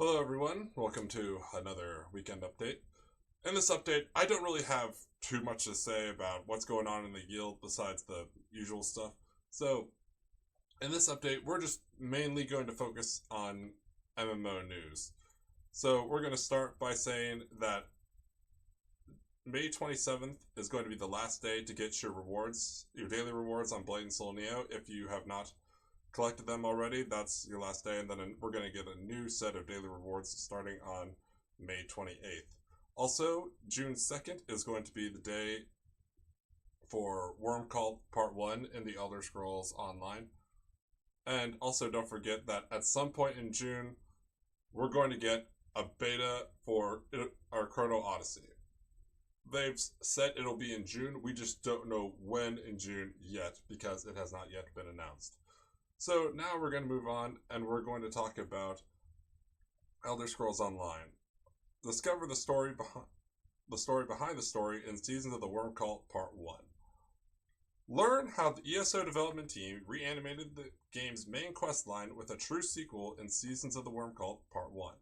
Hello, everyone. Welcome to another weekend update. In this update, I don't really have too much to say about what's going on in the guild besides the usual stuff. So, in this update, we're just mainly going to focus on MMO news. So, we're going to start by saying that May 27th is going to be the last day to get your rewards, your daily rewards on Blade and Soul Neo. If you have not collected them already, that's your last day, and then we're going to get a new set of daily rewards starting on May 28th. Also, June 2nd is going to be the day for Worm Cult Part 1 in the Elder Scrolls Online. And also, don't forget that at some point in June, we're going to get a beta for our Chrono Odyssey. They've said it'll be in June. We just don't know when in June yet because it has not yet been announced. So now we're going to move on and we're going to talk about Elder Scrolls Online. Discover the story behind the story in Seasons of the Worm Cult Part 1. Learn how the ESO development team reanimated the game's main quest line with a true sequel in Seasons of the Worm Cult Part 1.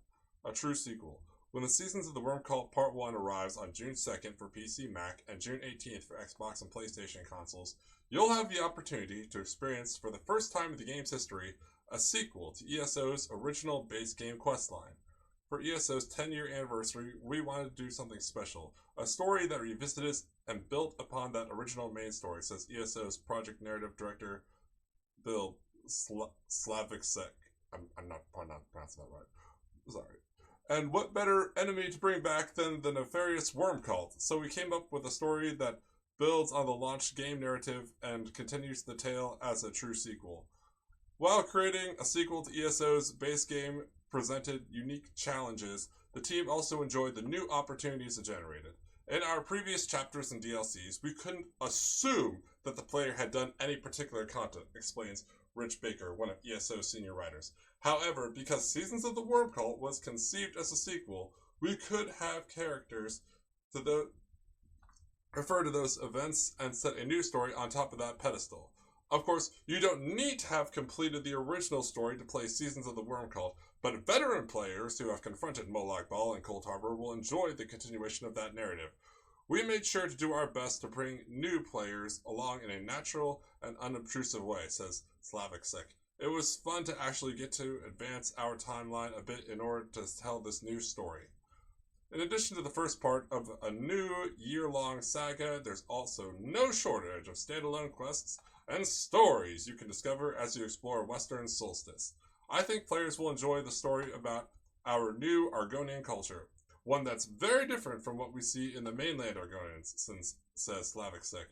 A true sequel. When the Seasons of the Worm Cult Part 1 arrives on June 2nd for PC, Mac, and June 18th for Xbox and PlayStation consoles, you'll have the opportunity to experience, for the first time in the game's history, a sequel to ESO's original base game questline. For ESO's 10-year anniversary, we wanted to do something special, a story that revisited and built upon that original main story, says ESO's project narrative director, Bill Slavicsek. I'm not pronouncing that right. Sorry. And what better enemy to bring back than the nefarious Worm Cult? So we came up with a story that builds on the launch game narrative and continues the tale as a true sequel. While creating a sequel to ESO's base game presented unique challenges, the team also enjoyed the new opportunities it generated. In our previous chapters and DLCs, we couldn't assume that the player had done any particular content, explains Rich Baker, one of ESO's senior writers. However, because Seasons of the Worm Cult was conceived as a sequel, we could have characters to refer to those events and set a new story on top of that pedestal. Of course, you don't need to have completed the original story to play Seasons of the Worm Cult, but veteran players who have confronted Molag Bal and Coldharbour will enjoy the continuation of that narrative. We made sure to do our best to bring new players along in a natural and unobtrusive way, says Slavicsek. It was fun to actually get to advance our timeline a bit in order to tell this new story. In addition to the first part of a new year-long saga, there's also no shortage of standalone quests and stories you can discover as you explore Western Solstice. I think players will enjoy the story about our new Argonian culture, one that's very different from what we see in the mainland Argonians, says Slavicsek.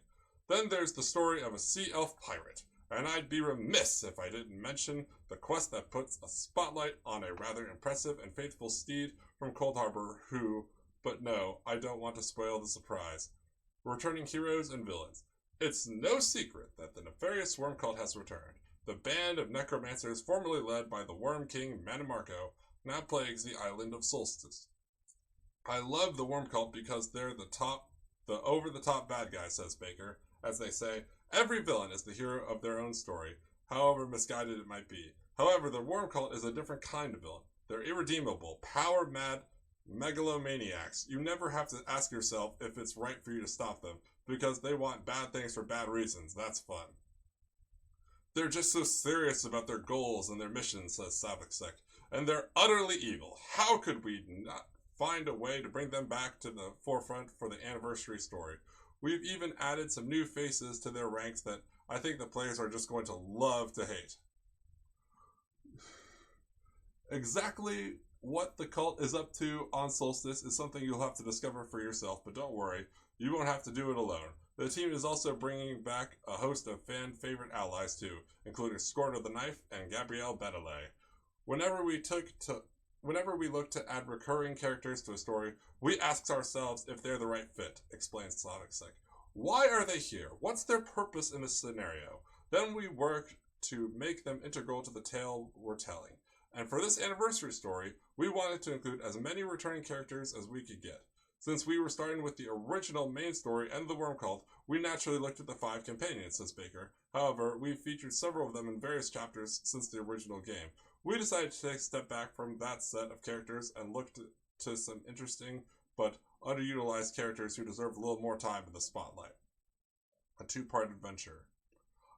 Then there's the story of a sea elf pirate, and I'd be remiss if I didn't mention the quest that puts a spotlight on a rather impressive and faithful steed from Coldharbour who, but no, I don't want to spoil the surprise. Returning heroes and villains. It's no secret that the nefarious Worm Cult has returned. The band of necromancers formerly led by the Worm King Manimarco now plagues the island of Solstice. I love the Worm Cult because they're the over-the-top bad guys, says Baker. As they say, every villain is the hero of their own story, however misguided it might be. However, the Worm Cult is a different kind of villain. They're irredeemable, power-mad megalomaniacs. You never have to ask yourself if it's right for you to stop them, because they want bad things for bad reasons. That's fun. They're just so serious about their goals and their missions, says Slavicsek, and they're utterly evil. How could we not find a way to bring them back to the forefront for the anniversary story? We've even added some new faces to their ranks that I think the players are just going to love to hate. Exactly what the cult is up to on Solstice is something you'll have to discover for yourself, but don't worry, you won't have to do it alone. The team is also bringing back a host of fan-favorite allies too, including Scorn of the Knife and Gabrielle Benelay. Whenever we look to add recurring characters to a story, we ask ourselves if they're the right fit, explains Slavicsek. Why are they here? What's their purpose in this scenario? Then we work to make them integral to the tale we're telling. And for this anniversary story, we wanted to include as many returning characters as we could get. Since we were starting with the original main story and the Worm Cult, we naturally looked at the 5 companions, says Baker. However, we've featured several of them in various chapters since the original game. we decided to take a step back from that set of characters and look to some interesting but underutilized characters who deserve a little more time in the spotlight. A two-part adventure.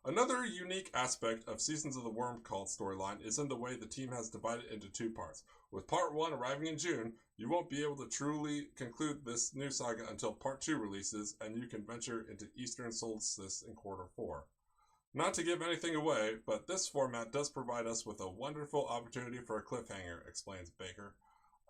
Another unique aspect of Seasons of the Wormcult storyline is in the way the team has divided into two parts. With part 1 arriving in June, you won't be able to truly conclude this new saga until part 2 releases, and you can venture into Eastern Solstice in quarter 4. Not to give anything away, but this format does provide us with a wonderful opportunity for a cliffhanger, explains Baker.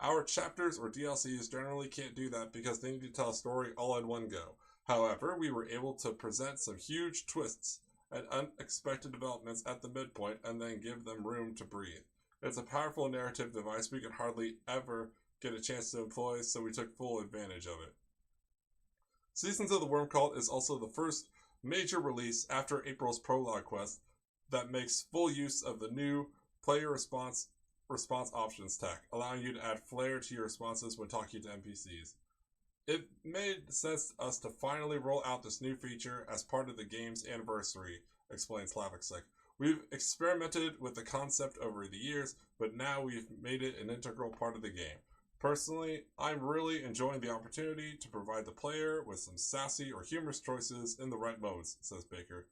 Our chapters or DLCs generally can't do that because they need to tell a story all in one go. However, we were able to present some huge twists and unexpected developments at the midpoint and then give them room to breathe. It's a powerful narrative device we can hardly ever get a chance to employ, so we took full advantage of it. Seasons of the Wormcult is also the first major release after April's prologue quest that makes full use of the new player response options tech, allowing you to add flair to your responses when talking to NPCs. It made sense to us to finally roll out this new feature as part of the game's anniversary, explains Slavicsik. We've experimented with the concept over the years, but now we've made it an integral part of the game. Personally, I'm really enjoying the opportunity to provide the player with some sassy or humorous choices in the right moments, says Baker.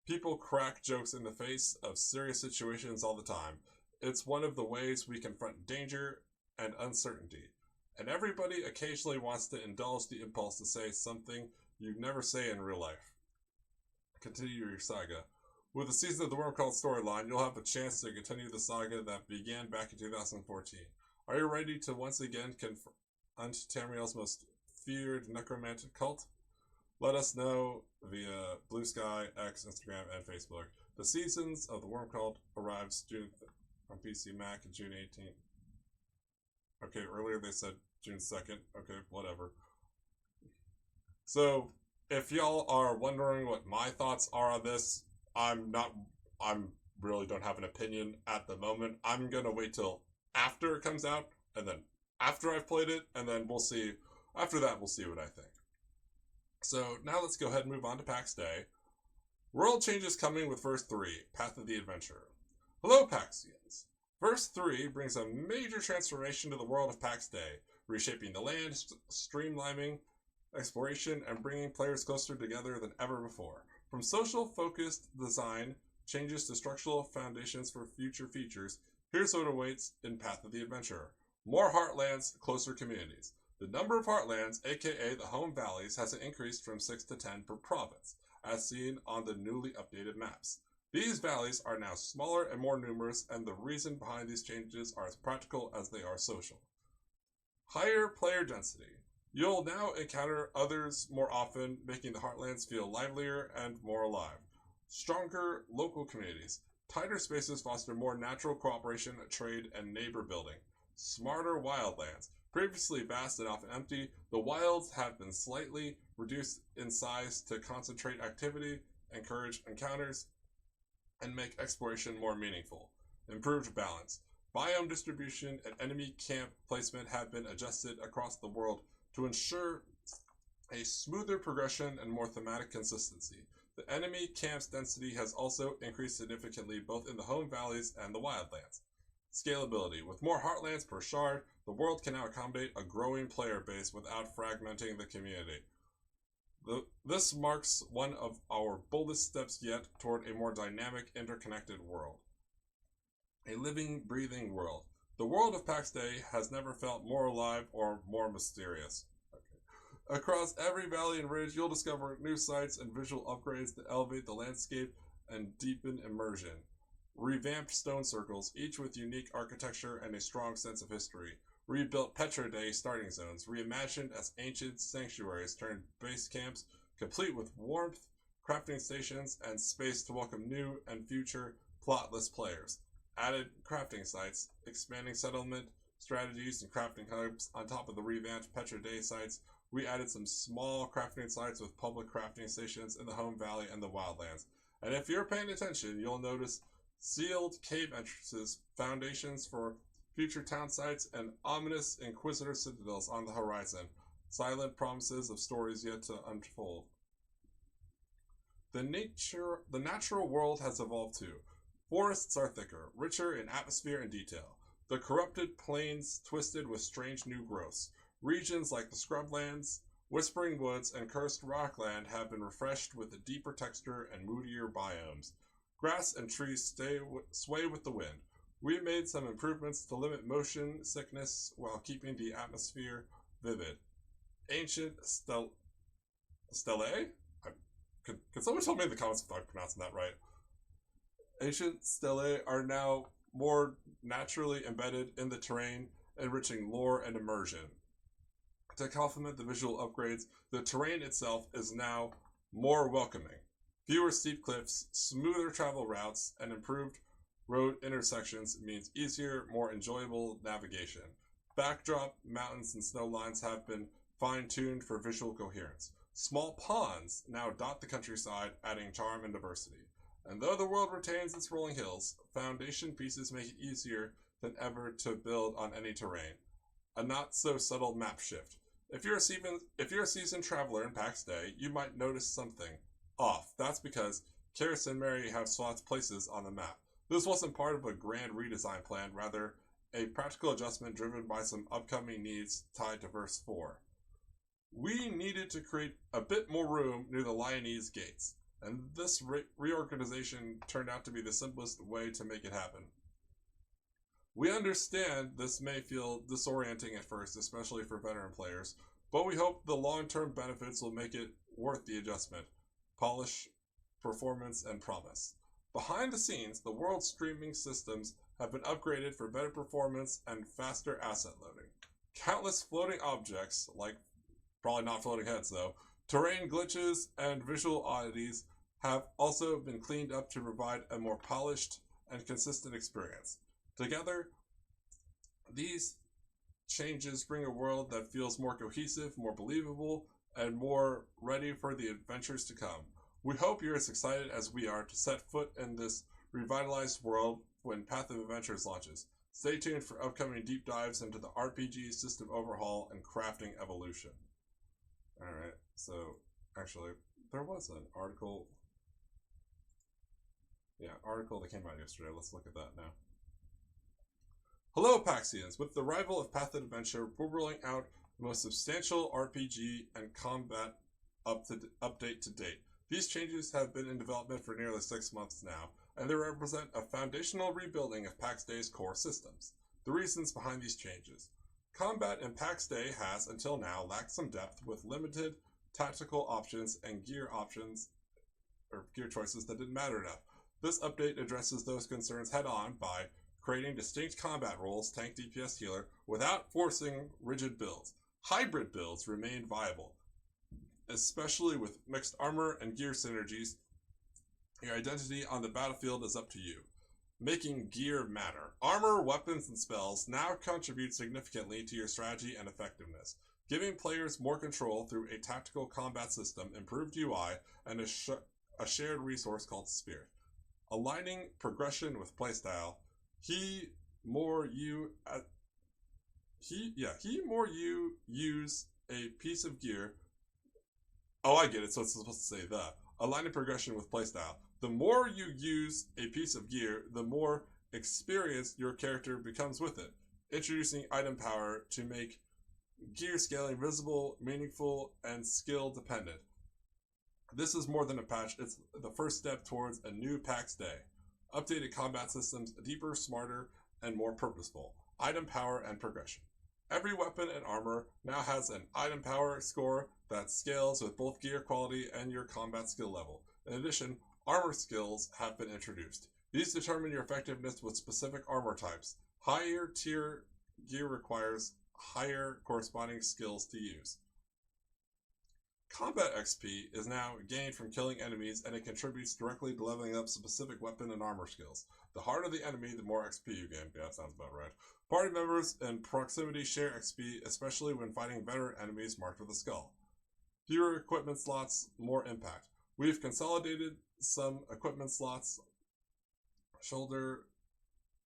People crack jokes in the face of serious situations all the time. It's one of the ways we confront danger and uncertainty. And everybody occasionally wants to indulge the impulse to say something you'd never say in real life. Continue your saga. With the Season of the Wormcult storyline, you'll have a chance to continue the saga that began back in 2014. Are you ready to once again confront Tamriel's most feared necromantic cult? Let us know via Blue Sky, X, Instagram, and Facebook. The Seasons of the Wormcult arrives June on PC, Mac, June 18th. Okay, earlier they said June 2nd. Okay, whatever. So, if y'all are wondering what my thoughts are on this, I'm really don't have an opinion at the moment. I'm gonna wait till after it comes out, and then after I've played it, and then we'll see. After that, we'll see what I think. So, now let's go ahead and move on to PAX Day. World changes coming with Verse 3, Path of the Adventurer. Hello, Paxians. Verse 3 brings a major transformation to the world of PAX Day, reshaping the land, streamlining exploration, and bringing players closer together than ever before. From social-focused design changes to structural foundations for future features, here's what awaits in Path of the Adventurer. More Heartlands, closer communities. The number of Heartlands, aka the Home Valleys, has increased from 6 to 10 per province, as seen on the newly updated maps. These valleys are now smaller and more numerous, and the reason behind these changes are as practical as they are social. Higher player density. You'll now encounter others more often, making the Heartlands feel livelier and more alive. Stronger local communities. Tighter spaces foster more natural cooperation, trade, and neighbor building. Smarter wildlands. Previously vast and often empty, the wilds have been slightly reduced in size to concentrate activity, encourage encounters, and make exploration more meaningful. Improved balance. Biome distribution and enemy camp placement have been adjusted across the world to ensure a smoother progression and more thematic consistency. The enemy camp's density has also increased significantly both in the home valleys and the wildlands. Scalability. With more Heartlands per shard, the world can now accommodate a growing player base without fragmenting the community. This marks one of our boldest steps yet toward a more dynamic, interconnected world. A living, breathing world. The world of PAX Day has never felt more alive or more mysterious. Okay. Across every valley and ridge, you'll discover new sights and visual upgrades that elevate the landscape and deepen immersion. Revamped stone circles, each with unique architecture and a strong sense of history. Rebuilt Petra Day starting zones, reimagined as ancient sanctuaries turned base camps, complete with warmth, crafting stations, and space to welcome new and future plotless players. Added crafting sites, expanding settlement strategies and crafting hubs on top of the revamped Petra Day sites. We added some small crafting sites with public crafting stations in the home valley and the wildlands. And if you're paying attention, you'll notice sealed cave entrances, foundations for future town sites, and ominous Inquisitor citadels on the horizon, silent promises of stories yet to unfold. The natural world has evolved too. Forests are thicker, richer in atmosphere and detail. The corrupted plains twisted with strange new growths. Regions like the scrublands, whispering woods, and cursed rockland have been refreshed with a deeper texture and moodier biomes. Grass and trees sway with the wind. We made some improvements to limit motion sickness while keeping the atmosphere vivid. Ancient Stellae? Could someone tell me in the comments if I'm pronouncing that right? Ancient Stellae are now more naturally embedded in the terrain, enriching lore and immersion. To complement the visual upgrades, the terrain itself is now more welcoming. Fewer steep cliffs, smoother travel routes, and improved road intersections means easier, more enjoyable navigation. Backdrop, mountains, and snow lines have been fine-tuned for visual coherence. Small ponds now dot the countryside, adding charm and diversity. And though the world retains its rolling hills, foundation pieces make it easier than ever to build on any terrain. A not-so-subtle map shift. If you're a seasoned traveler in PAX Day, you might notice something off. That's because Karis and Mary have swapped places on the map. This wasn't part of a grand redesign plan, rather a practical adjustment driven by some upcoming needs tied to Verse 4. We needed to create a bit more room near the Lyonese gates, and this reorganization turned out to be the simplest way to make it happen. We understand this may feel disorienting at first, especially for veteran players, but we hope the long-term benefits will make it worth the adjustment, polish, performance, and promise. Behind the scenes, the world's streaming systems have been upgraded for better performance and faster asset loading. Countless floating objects, like probably not floating heads though, terrain glitches, and visual oddities have also been cleaned up to provide a more polished and consistent experience. Together, these changes bring a world that feels more cohesive, more believable, and more ready for the adventures to come. We hope you're as excited as we are to set foot in this revitalized world when Path of Adventures launches. Stay tuned for upcoming deep dives into the RPG system overhaul and crafting evolution. Alright, so actually, there was an article. Article that came out yesterday. Let's look at that now. Hello, Paxians! With the arrival of Path of Adventure, we're rolling out the most substantial RPG and combat update to date. These changes have been in development for nearly 6 months now, and they represent a foundational rebuilding of PAX Day's core systems. The reasons behind these changes. Combat in PAX Day has, until now, lacked some depth with limited tactical options and gear choices that didn't matter enough. This update addresses those concerns head-on by creating distinct combat roles, tank, DPS, healer, without forcing rigid builds. Hybrid builds remain viable, especially with mixed armor and gear synergies. Your identity on the battlefield is up to you. Making gear matter. Armor, weapons, and spells now contribute significantly to your strategy and effectiveness, giving players more control through a tactical combat system, improved UI, and a shared resource called Spirit. Aligning progression with playstyle. He more you use a piece of gear. Oh, I get it. So it's supposed to say the. Aligning progression with playstyle. The more you use a piece of gear, the more experienced your character becomes with it. Introducing item power to make gear scaling visible, meaningful, and skill dependent. This is more than a patch. It's the first step towards a new PAX Day. Updated combat systems, deeper, smarter, and more purposeful. Item power and progression. Every weapon and armor now has an item power score that scales with both gear quality and your combat skill level. In addition, armor skills have been introduced. These determine your effectiveness with specific armor types. Higher tier gear requires higher corresponding skills to use. Combat XP is now gained from killing enemies, and it contributes directly to leveling up specific weapon and armor skills. The harder the enemy, the more XP you gain. Yeah, that sounds about right. Party members in proximity share XP, especially when fighting veteran enemies marked with a skull. Fewer equipment slots, more impact. We've consolidated some equipment slots. Shoulder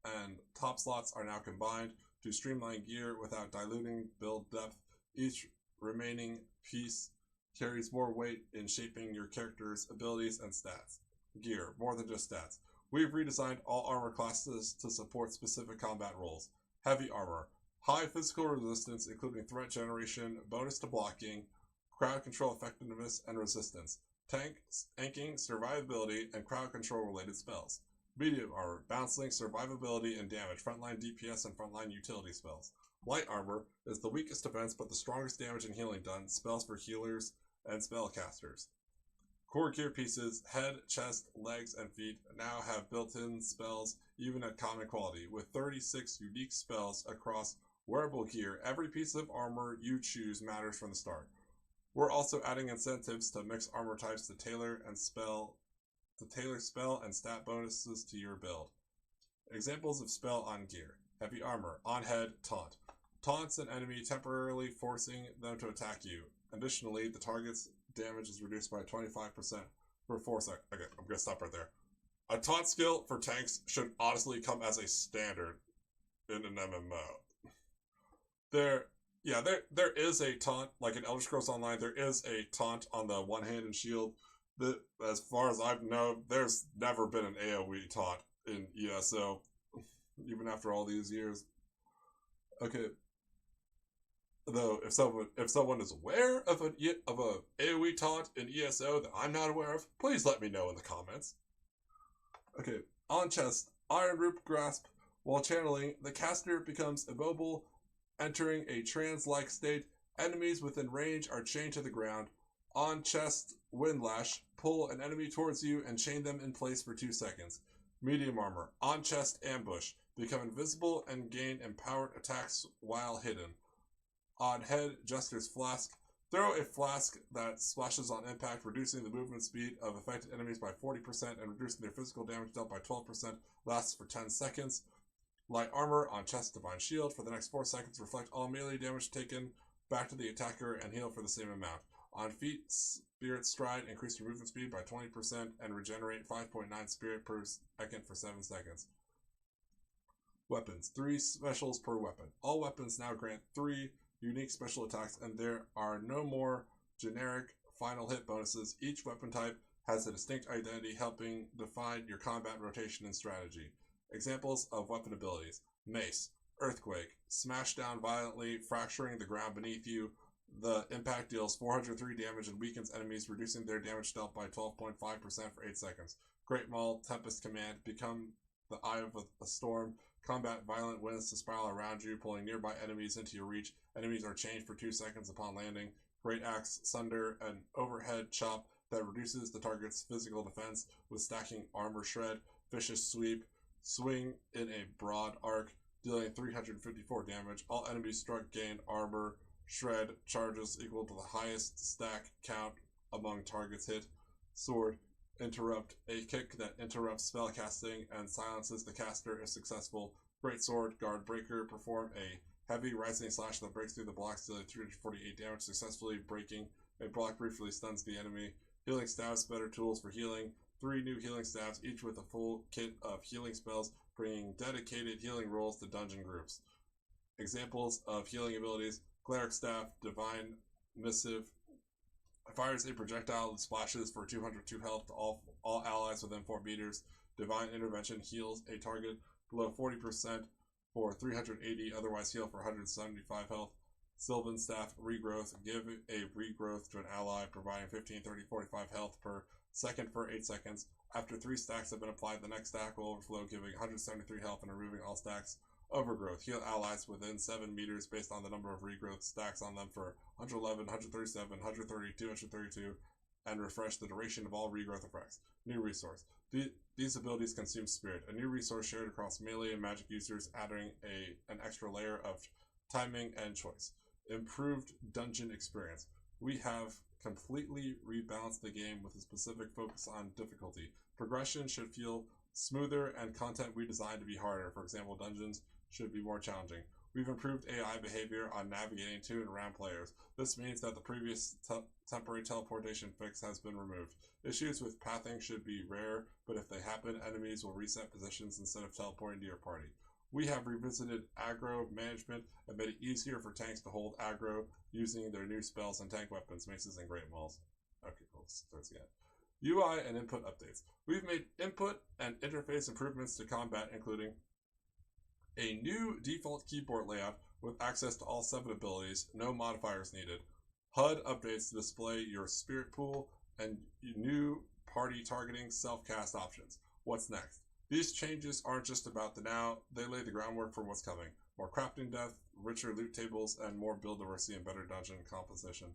and top slots are now combined to streamline gear without diluting build depth. Each remaining piece carries more weight in shaping your character's abilities and stats. Gear, more than just stats. We've redesigned all armor classes to support specific combat roles. Heavy armor. High physical resistance, including threat generation, bonus to blocking, crowd control effectiveness, and resistance. Tanking, survivability, and crowd control related spells. Medium armor. Balance link, survivability, and damage. Frontline DPS and frontline utility spells. Light armor is the weakest defense but the strongest damage and healing done. Spells for healers and spellcasters. Core gear pieces, head, chest, legs, and feet now have built-in spells even at common quality. With 36 unique spells across wearable gear, every piece of armor you choose matters from the start. We're also adding incentives to mix armor types to tailor spell and stat bonuses to your build. Examples of spell on gear. Heavy armor, on head, taunt. Taunts an enemy, temporarily forcing them to attack you. Additionally, the target's damage is reduced by 25% for 4 seconds. Okay, I'm gonna stop right there. A taunt skill for tanks should honestly come as a standard in an MMO. There is a taunt, like in Elder Scrolls Online, there is a taunt on the one hand and shield. That, as far as I know, there's never been an AoE taunt in ESO, even after all these years. Okay. Though, if someone is aware of a AoE taunt in ESO that I'm not aware of, please let me know in the comments. Okay, on chest, Iron Root Grasp. While channeling, the caster becomes immobile, entering a trance-like state. Enemies within range are chained to the ground. On chest, Windlash. Pull an enemy towards you and chain them in place for 2 seconds. Medium armor. On chest, Ambush. Become invisible and gain empowered attacks while hidden. On head, Jester's Flask. Throw a flask that splashes on impact, reducing the movement speed of affected enemies by 40% and reducing their physical damage dealt by 12%. Lasts for 10 seconds. Light armor on chest, Divine Shield. For the next 4 seconds, reflect all melee damage taken back to the attacker and heal for the same amount. On feet, Spirit Stride. Increase your movement speed by 20% and regenerate 5.9 spirit per second for 7 seconds. Weapons. 3 specials per weapon. All weapons now grant 3 unique special attacks, and there are no more generic final hit bonuses. Each weapon type has a distinct identity, helping define your combat rotation and strategy. Examples of weapon abilities. Mace. Earthquake. Smash down violently, fracturing the ground beneath you. The impact deals 403 damage and weakens enemies, reducing their damage dealt by 12.5% for 8 seconds. Great Maul. Tempest Command. Become the eye of a storm. Combat violent winds to spiral around you, pulling nearby enemies into your reach. Enemies are chained for 2 seconds upon landing. Great Axe. Sunder. An overhead chop that reduces the target's physical defense with stacking armor shred. Vicious Sweep. Swing in a broad arc, dealing 354 damage. All enemies struck gain armor shred charges equal to the highest stack count among targets hit. Sword. Interrupt. A kick that interrupts spellcasting and silences the caster if successful. Great Sword. Guard Breaker. Perform a heavy rising slash that breaks through the blocks, dealing 348 damage, successfully breaking a block, briefly stuns the enemy. Healing Staves. Better tools for healing. 3 new healing staves, each with a full kit of healing spells, bringing dedicated healing rolls to dungeon groups. Examples of healing abilities. Cleric Staff. Divine Missive. Fires a projectile that splashes for 202 health to all allies within 4 meters. Divine Intervention. Heals a target below 40% for 380, otherwise heal for 175 health. Sylvan Staff. Regrowth. Give a regrowth to an ally, providing 15, 30, 45 health per second for 8 seconds. After 3 stacks have been applied, the next stack will overflow, giving 173 health and removing all stacks. Overgrowth. Heal allies within 7 meters based on the number of regrowth stacks on them for 111, 137, 132, 132, and refresh the duration of all regrowth effects. New resource. These abilities consume spirit, a new resource shared across melee and magic users, adding an extra layer of timing and choice. Improved dungeon experience. We have completely rebalanced the game with a specific focus on difficulty. Progression should feel smoother and content we designed to be harder. For example, dungeons should be more challenging. We've improved AI behavior on navigating to and around players. This means that the previous temporary teleportation fix has been removed. Issues with pathing should be rare, but if they happen, enemies will reset positions instead of teleporting to your party. We have revisited aggro management and made it easier for tanks to hold aggro using their new spells and tank weapons, maces, and great mauls. Okay, cool. Starts again. UI and input updates. We've made input and interface improvements to combat, including a new default keyboard layout with access to all 7 abilities, no modifiers needed. HUD updates to display your spirit pool and new party targeting self-cast options. What's next? These changes aren't just about the now, they lay the groundwork for what's coming. More crafting depth, richer loot tables, and more build diversity and better dungeon composition.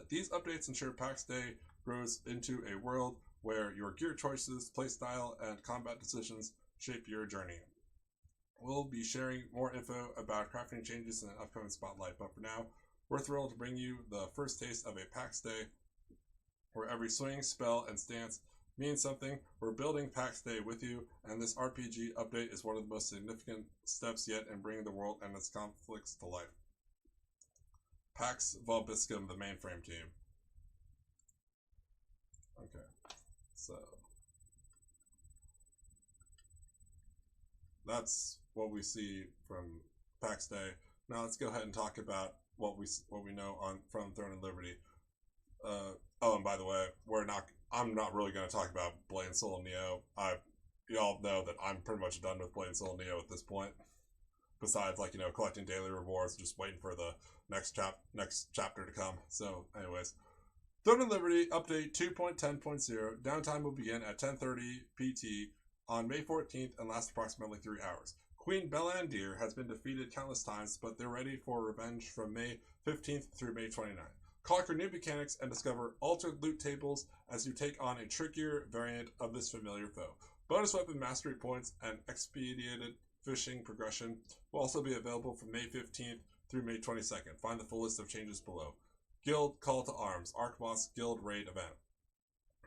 These updates ensure PAX Day grows into a world where your gear choices, playstyle, and combat decisions shape your journey. We'll be sharing more info about crafting changes in an upcoming spotlight, but for now, we're thrilled to bring you the first taste of a PAX Day where every swing, spell, and stance means something. We're building PAX Day with you, and this RPG update is one of the most significant steps yet in bringing the world and its conflicts to life. Pax Vobiscum, the mainframe team. Okay, so that's what we see from PAX Day. Now let's go ahead and talk about what we know from Throne and Liberty. And by the way, I'm not really going to talk about Blade and Soul and Neo. Y'all know that I'm pretty much done with Blade and Soul and Neo at this point. Besides, collecting daily rewards, just waiting for the next chapter to come. So, anyways, Throne and Liberty update 2.10.0. Downtime will begin at 10:30 PT on May 14th and last approximately 3 hours. Queen Bellandir has been defeated countless times, but they're ready for revenge from May 15th through May 29th. Conquer new mechanics and discover altered loot tables as you take on a trickier variant of this familiar foe. Bonus weapon mastery points and expedited fishing progression will also be available from May 15th through May 22nd. Find the full list of changes below. Guild Call to Arms, Arc Boss Guild Raid event.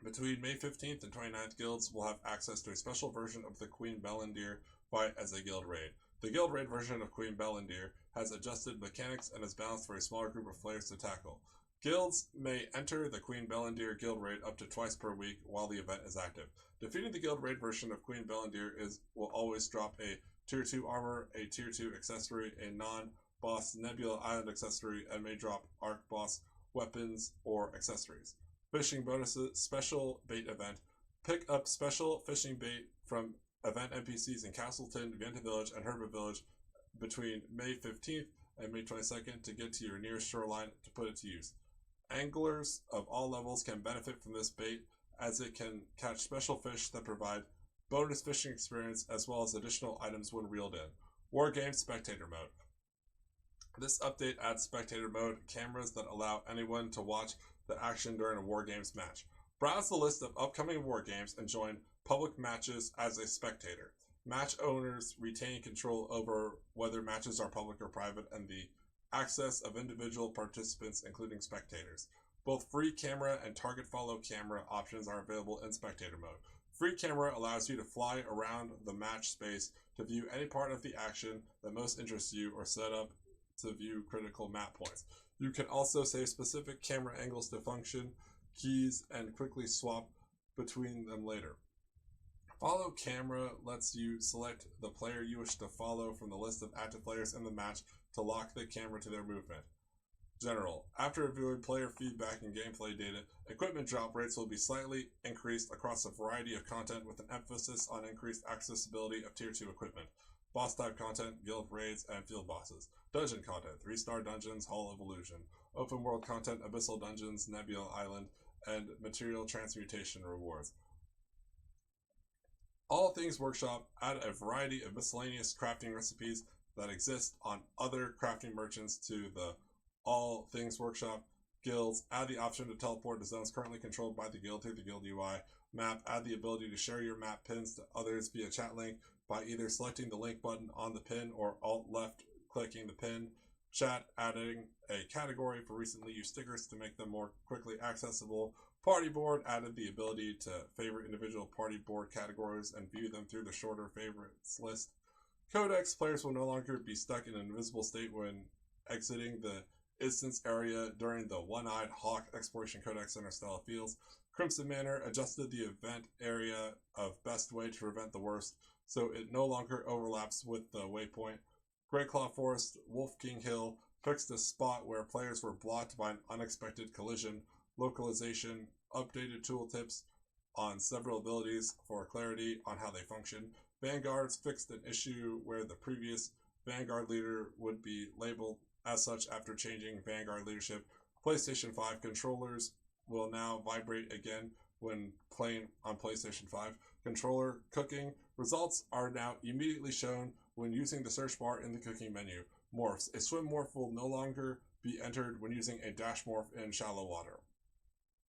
Between May 15th and 29th, guilds will have access to a special version of the Queen Bellandir fight as a guild raid. The guild raid version of Queen Bellandir has adjusted mechanics and is balanced for a smaller group of players to tackle. Guilds may enter the Queen Bellandir guild raid up to twice per week while the event is active. Defeating the guild raid version of Queen Bellandir will always drop a Tier 2 armor, a Tier 2 accessory, a non-boss Nebula Island accessory, and may drop Arc Boss weapons or accessories. Fishing bonuses, special bait event. Pick up special fishing bait from event NPCs in Castleton, Vienta Village, and Herbert Village between May 15th and May 22nd to get to your nearest shoreline to put it to use. Anglers of all levels can benefit from this bait as it can catch special fish that provide bonus fishing experience as well as additional items when reeled in. War Games Spectator Mode. This update adds spectator mode cameras that allow anyone to watch the action during a War Games match. Browse the list of upcoming War Games and join public matches as a spectator. Match owners retain control over whether matches are public or private and the access of individual participants, including spectators. Both free camera and target follow camera options are available in spectator mode. Free camera allows you to fly around the match space to view any part of the action that most interests you or set up to view critical map points. You can also save specific camera angles to function keys and quickly swap between them later. Follow camera lets you select the player you wish to follow from the list of active players in the match to lock the camera to their movement. General. After reviewing player feedback and gameplay data, equipment drop rates will be slightly increased across a variety of content with an emphasis on increased accessibility of Tier 2 equipment. Boss type content, guild raids, and field bosses. Dungeon content, 3-star dungeons, Hall of Illusion. Open world content, Abyssal Dungeons, Nebula Island, and material transmutation rewards. All Things Workshop add a variety of miscellaneous crafting recipes that exist on other crafting merchants to the All Things Workshop. Guilds add the option to teleport to zones currently controlled by the guild through the guild UI. Map add the ability to share your map pins to others via chat link by either selecting the link button on the pin or alt-left clicking the pin. Chat adding a category for recently used stickers to make them more quickly accessible. Party board added the ability to favorite individual party board categories and view them through the shorter favorites list. Codex players will no longer be stuck in an invisible state when exiting the instance area during the One-Eyed Hawk Exploration Codex Center style fields. Crimson Manor adjusted the event area of Best Way to prevent the worst, so it no longer overlaps with the waypoint. Greyclaw Forest, Wolf King Hill fixed a spot where players were blocked by an unexpected collision. Localization updated tooltips on several abilities for clarity on how they function. Vanguards fixed an issue where the previous Vanguard leader would be labeled as such after changing Vanguard leadership. PlayStation 5 controllers will now vibrate again when playing on PlayStation 5. Controller cooking results are now immediately shown when using the search bar in the cooking menu. Morphs. A swim morph will no longer be entered when using a dash morph in shallow water.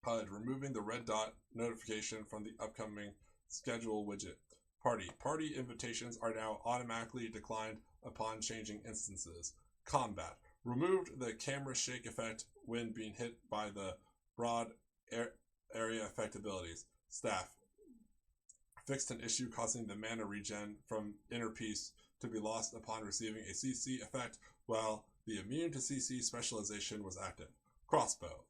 HUD. Removing the red dot notification from the upcoming schedule widget. Party. Party invitations are now automatically declined upon changing instances. Combat. Removed the camera shake effect when being hit by the broad area effect abilities. Staff. Fixed an issue causing the mana regen from Inner Peace to be lost upon receiving a CC effect while the immune to CC specialization was active. Crossbow.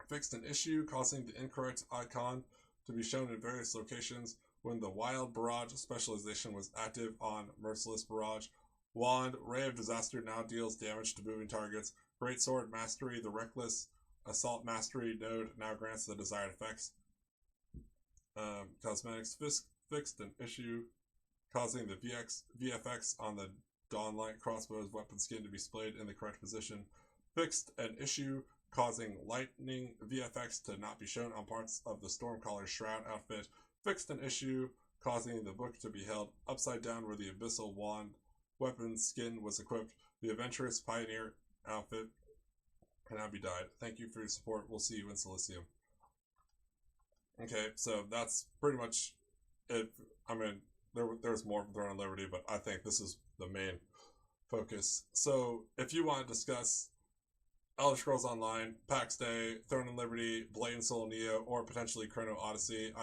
Fixed an issue causing the incorrect icon to be shown in various locations when the Wild Barrage specialization was active on Merciless Barrage. Wand. Ray of Disaster now deals damage to moving targets. Greatsword Mastery. The Reckless Assault Mastery node now grants the desired effects. Cosmetics. Fixed an issue causing the VFX on the Dawnlight crossbow's weapon skin to be displayed in the correct position. Fixed an issue causing lightning VFX to not be shown on parts of the Stormcaller's Shroud outfit. Fixed an issue causing the book to be held upside down where the Abyssal Wand weapon skin was equipped. The Adventurous Pioneer outfit can now be dyed. Thank you for your support. We'll see you in Silicium. Okay, so that's pretty much it. I mean, there's more from Throne of Liberty, but I think this is the main focus. So if you want to discuss Elder Scrolls Online, PAX Day, Throne of Liberty, Blade and Soul Neo, or potentially Chrono Odyssey,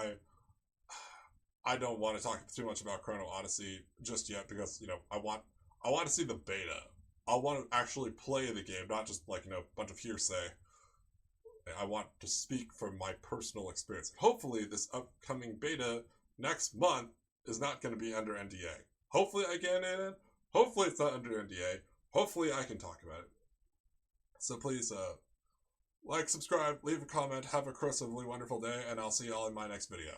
I don't want to talk too much about Chrono Odyssey just yet because, I want to see the beta. I want to actually play the game, not just a bunch of hearsay. I want to speak from my personal experience. Hopefully this upcoming beta next month is not going to be under NDA. Hopefully I get it in. Hopefully it's not under NDA. Hopefully I can talk about it. So please, like, subscribe, leave a comment, have a crustively wonderful day, and I'll see y'all in my next video.